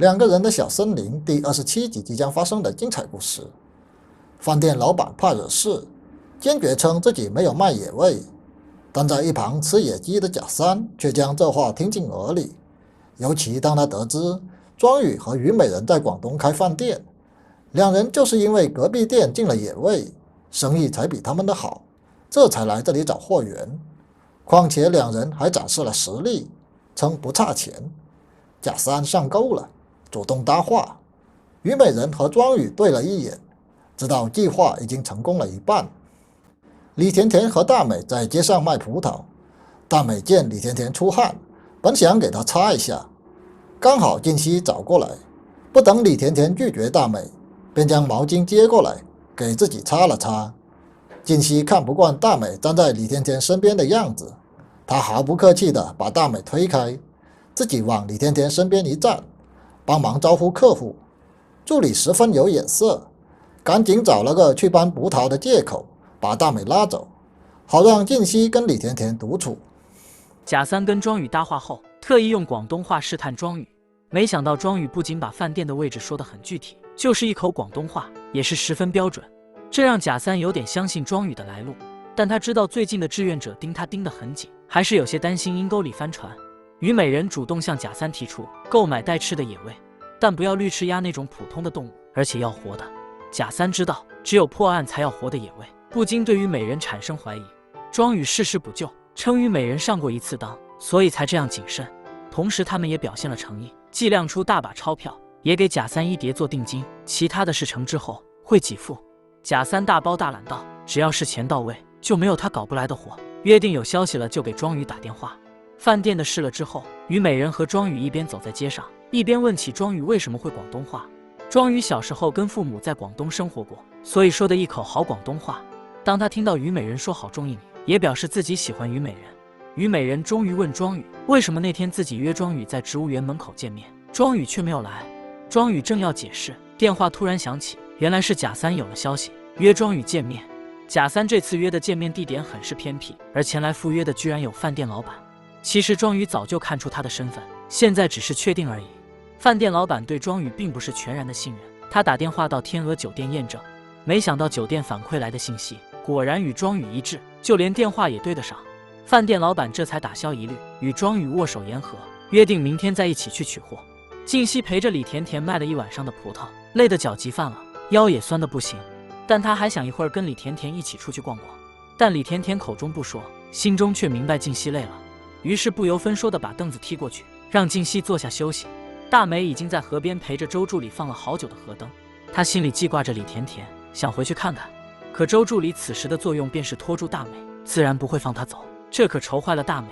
两个人的小森林第27集即将发生的精彩故事。饭店老板怕惹事，坚决称自己没有卖野味，但在一旁吃野鸡的贾三却将这话听进耳里。尤其当他得知庄宇和虞美人在广东开饭店，两人就是因为隔壁店进了野味，生意才比他们的好，这才来这里找货源。况且两人还展示了实力，称不差钱。贾三上钩了，主动搭话。虞美人和庄宇对了一眼，知道计划已经成功了一半。李甜甜和大美在街上卖葡萄，大美见李甜甜出汗，本想给她擦一下，刚好静熙找过来，不等李甜甜拒绝大美，便将毛巾接过来给自己擦了擦。静熙看不惯大美站在李甜甜身边的样子，她毫不客气地把大美推开，自己往李甜甜身边一站，帮忙招呼客户。助理十分有眼色，赶紧找了个去搬葡萄的借口，把大美拉走，好让静熙跟李甜甜独处。贾三跟庄宇搭话后，特意用广东话试探庄宇，没想到庄宇不仅把饭店的位置说得很具体，就是一口广东话也是十分标准，这让贾三有点相信庄宇的来路。但他知道最近的志愿者盯他盯得很紧，还是有些担心阴沟里翻船。虞美人主动向贾三提出购买带吃的野味，但不要绿翅鸭那种普通的动物，而且要活的。贾三知道只有破案才要活的野味，不禁对虞美人产生怀疑。庄宇事事补救，称虞美人上过一次当，所以才这样谨慎。同时他们也表现了诚意，计量出大把钞票，也给贾三一叠做定金，其他的事成之后会给付。贾三大包大揽道，只要是钱到位，就没有他搞不来的活。约定有消息了就给庄宇打电话。饭店的事了之后，虞美人和庄宇一边走在街上，一边问起庄宇为什么会广东话。庄宇小时候跟父母在广东生活过，所以说的一口好广东话。当他听到虞美人说好中意你，也表示自己喜欢虞美人。虞美人终于问庄宇为什么那天自己约庄宇在植物园门口见面，庄宇却没有来。庄宇正要解释，电话突然响起，原来是贾三有了消息，约庄宇见面。贾三这次约的见面地点很是偏僻，而前来赴约的居然有饭店老板。其实庄宇早就看出他的身份，现在只是确定而已。饭店老板对庄宇并不是全然的信任，他打电话到天鹅酒店验证，没想到酒店反馈来的信息果然与庄宇一致，就连电话也对得上。饭店老板这才打消疑虑，与庄宇握手言和，约定明天再一起去取货。静熙陪着李甜甜卖了一晚上的葡萄，累得脚急犯了，腰也酸得不行，但他还想一会儿跟李甜甜一起出去逛逛。但李甜甜口中不说，心中却明白静熙累了，于是不由分说地把凳子踢过去，让静熙坐下休息。大美已经在河边陪着周助理放了好久的河灯，她心里记挂着李甜甜，想回去看看。可周助理此时的作用便是拖住大美，自然不会放她走，这可愁坏了大美。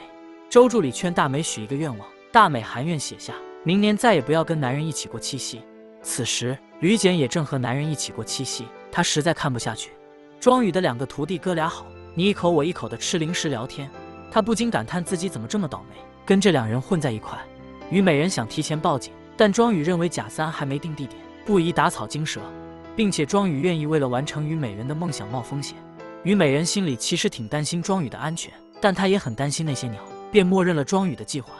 周助理劝大美许一个愿望，大美含愿写下明年再也不要跟男人一起过七夕。此时吕简也正和男人一起过七夕，她实在看不下去。庄宇的两个徒弟哥俩好，你一口我一口的吃零食聊天，他不禁感叹自己怎么这么倒霉，跟这两人混在一块。虞美人想提前报警，但庄宇认为贾三还没定地点，不宜打草惊蛇，并且庄宇愿意为了完成虞美人的梦想冒风险。虞美人心里其实挺担心庄宇的安全，但她也很担心那些鸟，便默认了庄宇的计划。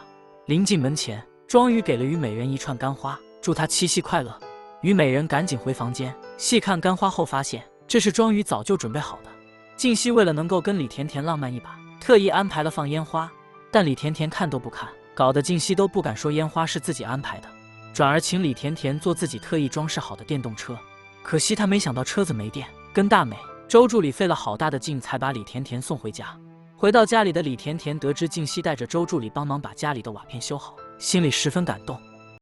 临进门前，庄宇给了虞美人一串干花，祝她七夕快乐。虞美人赶紧回房间，细看干花后发现这是庄宇早就准备好的。静熙为了能够跟李甜甜浪漫一把，特意安排了放烟花，但李甜甜看都不看，搞得静熙都不敢说烟花是自己安排的，转而请李甜甜坐自己特意装饰好的电动车。可惜他没想到车子没电，跟大美、周助理费了好大的劲才把李甜甜送回家。回到家里的李甜甜得知静熙带着周助理帮忙把家里的瓦片修好，心里十分感动。